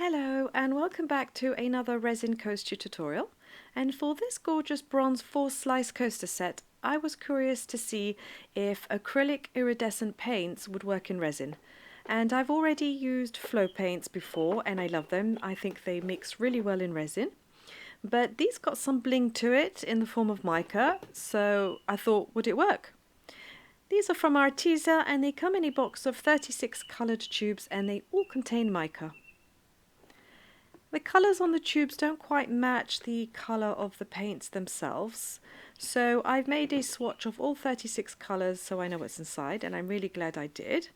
Hello and welcome back to another resin coaster tutorial, and for this gorgeous bronze 4-slice coaster set I was curious to see if acrylic iridescent paints would work in resin. And I've already used flow paints before and I love them. I think they mix really well in resin, but these got some bling to it in the form of mica, so I thought, would it work? These are from Arteza and they come in a box of 36 coloured tubes and they all contain mica. The colours on the tubes don't quite match the colour of the paints themselves, so I've made a swatch of all 36 colours so I know what's inside, and I'm really glad I did.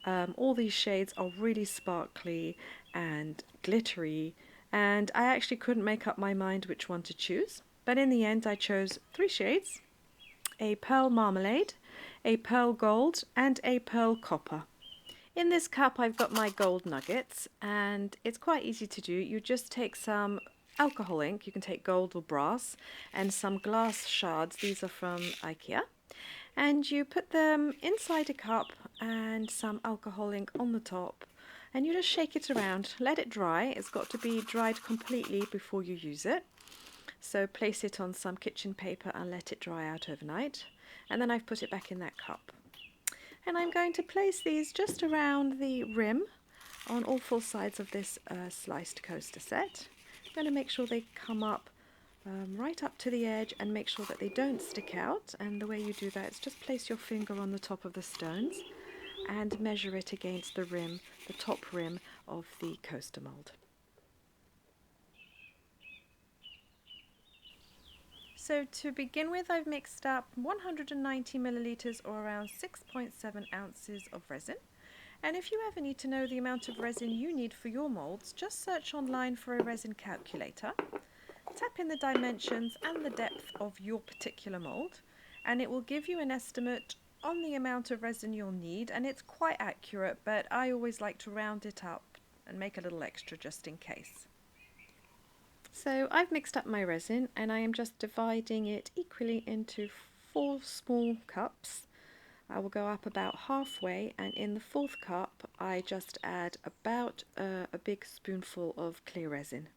All these shades are really sparkly and glittery, and I actually couldn't make up my mind which one to choose, but in the end I chose 3 shades: a pearl marmalade, a pearl gold and a pearl copper. In this cup I've got my gold nuggets, and it's quite easy to do. You just take some alcohol ink, you can take gold or brass, and some glass shards, these are from IKEA, and you put them inside a cup and some alcohol ink on the top, and you just shake it around, let it dry. It's got to be dried completely before you use it, so place it on some kitchen paper and let it dry out overnight, and then I've put it back in that cup. And I'm going to place these just around the rim on all 4 sides of this sliced coaster set. I'm going to make sure they come up right up to the edge and make sure that they don't stick out. And the way you do that is just place your finger on the top of the stones and measure it against the rim, the top rim of the coaster mold. So to begin with, I've mixed up 190 milliliters or around 6.7 ounces of resin. And if you ever need to know the amount of resin you need for your molds, just search online for a resin calculator, tap in the dimensions and the depth of your particular mold, and it will give you an estimate on the amount of resin you'll need, and it's quite accurate, but I always like to round it up and make a little extra just in case. So I've mixed up my resin and I am just dividing it equally into 4 small cups. I will go up about halfway, and in the 4th cup I just add about a big spoonful of clear resin.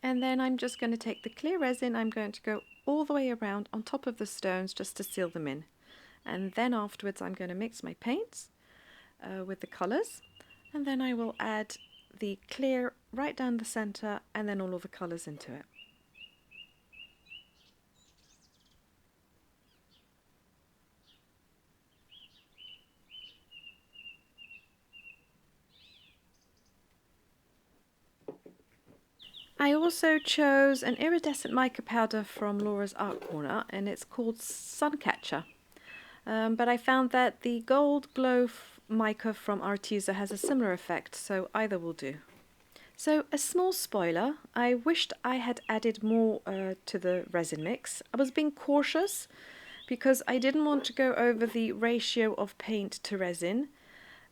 And then I'm just going to take the clear resin, I'm going to go all the way around on top of the stones just to seal them in. And then afterwards I'm going to mix my paints with the colours, and then I will add the clear right down the centre and then all of the colours into it. I also chose an iridescent mica powder from Laura's Art Corner, and it's called Suncatcher. But I found that the Gold Glow mica from Arteza has a similar effect, so either will do. So a small spoiler, I wished I had added more to the resin mix. I was being cautious because I didn't want to go over the ratio of paint to resin.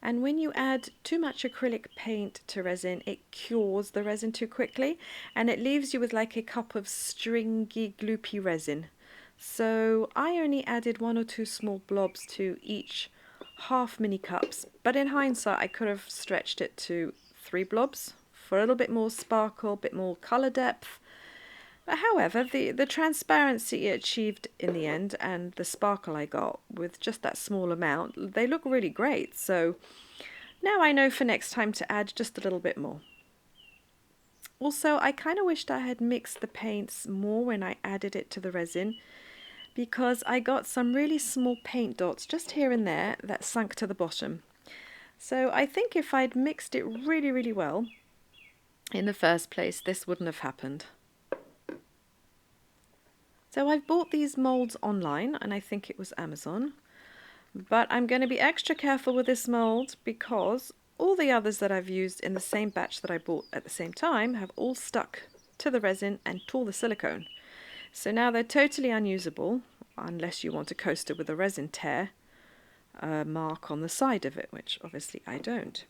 And when you add too much acrylic paint to resin, it cures the resin too quickly and it leaves you with like a cup of stringy, gloopy resin. So I only added 1 or 2 small blobs to each half mini cups, but in hindsight I could have stretched it to 3 blobs for a little bit more sparkle, a bit more colour depth. But however, the transparency it achieved in the end and the sparkle I got with just that small amount, they look really great. So now I know for next time to add just a little bit more. Also, I kind of wished I had mixed the paints more when I added it to the resin, because I got some really small paint dots just here and there that sunk to the bottom. So I think if I'd mixed it really, really well in the first place, this wouldn't have happened. So I've bought these molds online, and I think it was Amazon, but I'm going to be extra careful with this mold because all the others that I've used in the same batch that I bought at the same time have all stuck to the resin and tore the silicone. So now they're totally unusable unless you want a coaster with a resin tear mark on the side of it, which obviously I don't.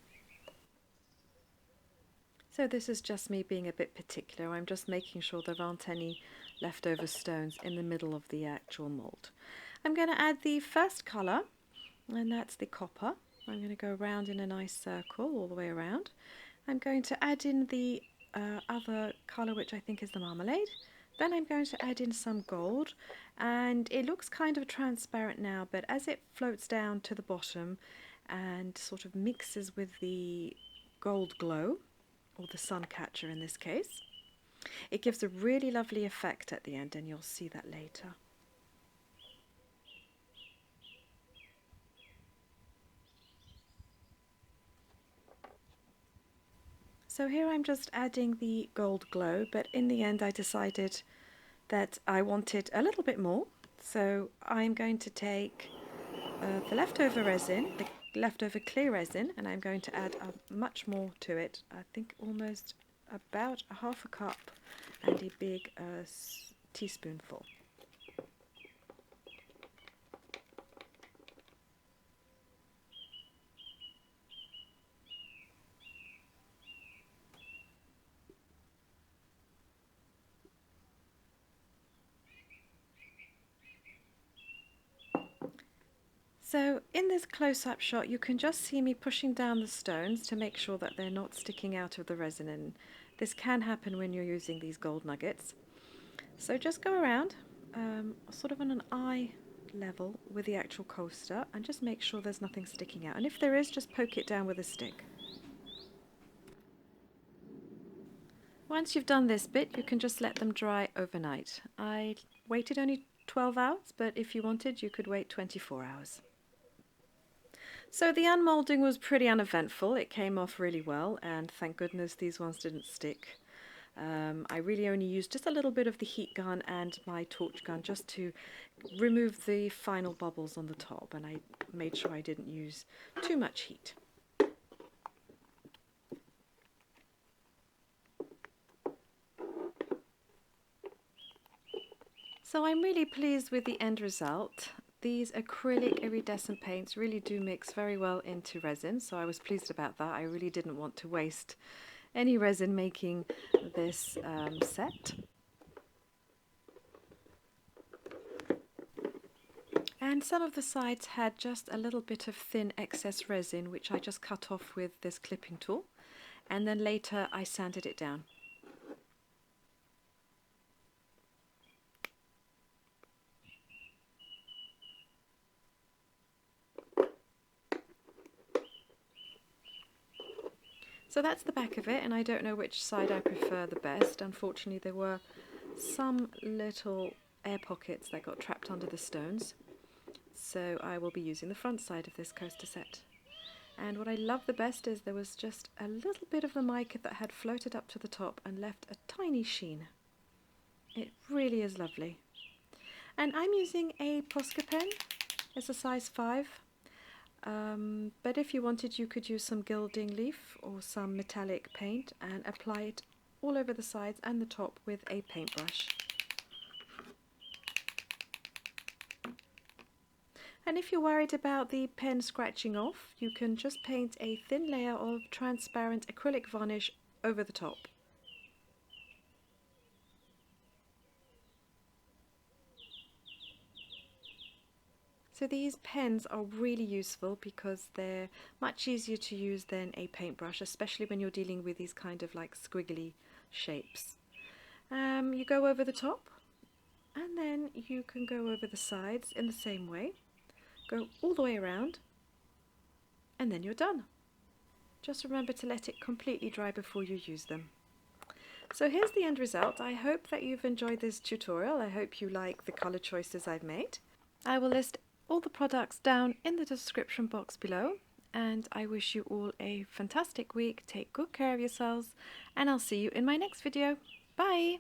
So this is just me being a bit particular. I'm just making sure there aren't any leftover stones in the middle of the actual mold. I'm going to add the first colour, and that's the copper. I'm going to go around in a nice circle all the way around. I'm going to add in the other colour, which I think is the marmalade. Then I'm going to add in some gold, and it looks kind of transparent now, but as it floats down to the bottom and sort of mixes with the gold glow, or the sun catcher in this case, it gives a really lovely effect at the end, and you'll see that later. So here I'm just adding the gold glow, but in the end I decided that I wanted a little bit more. So I'm going to take the leftover resin, the leftover clear resin, and I'm going to add much more to it. I think almost about a half a cup and a big teaspoonful. So in this close-up shot you can just see me pushing down the stones to make sure that they're not sticking out of the resin, and this can happen when you're using these gold nuggets. So just go around sort of on an eye level with the actual coaster and just make sure there's nothing sticking out, and if there is, just poke it down with a stick. Once you've done this bit, you can just let them dry overnight. I waited only 12 hours, but if you wanted you could wait 24 hours. So the unmolding was pretty uneventful. It came off really well, and thank goodness these ones didn't stick. I really only used just a little bit of the heat gun and my torch gun just to remove the final bubbles on the top, and I made sure I didn't use too much heat. So I'm really pleased with the end result. These acrylic iridescent paints really do mix very well into resin, so I was pleased about that. I really didn't want to waste any resin making this set. And some of the sides had just a little bit of thin excess resin, which I just cut off with this clipping tool, and then later I sanded it down. So that's the back of it, and I don't know which side I prefer the best. Unfortunately, there were some little air pockets that got trapped under the stones, so I will be using the front side of this coaster set. And what I love the best is there was just a little bit of the mica that had floated up to the top and left a tiny sheen. It really is lovely. And I'm using a Posca pen. It's a size 5. But if you wanted, you could use some gilding leaf or some metallic paint and apply it all over the sides and the top with a paintbrush. And if you're worried about the pen scratching off, you can just paint a thin layer of transparent acrylic varnish over the top. So these pens are really useful because they're much easier to use than a paintbrush, especially when you're dealing with these kind of like squiggly shapes. You go over the top, and then you can go over the sides in the same way. Go all the way around, and then you're done. Just remember to let it completely dry before you use them. So here's the end result. I hope that you've enjoyed this tutorial. I hope you like the colour choices I've made. I will list all the products down in the description box below, and I wish you all a fantastic week. Take good care of yourselves, and I'll see you in my next video. Bye!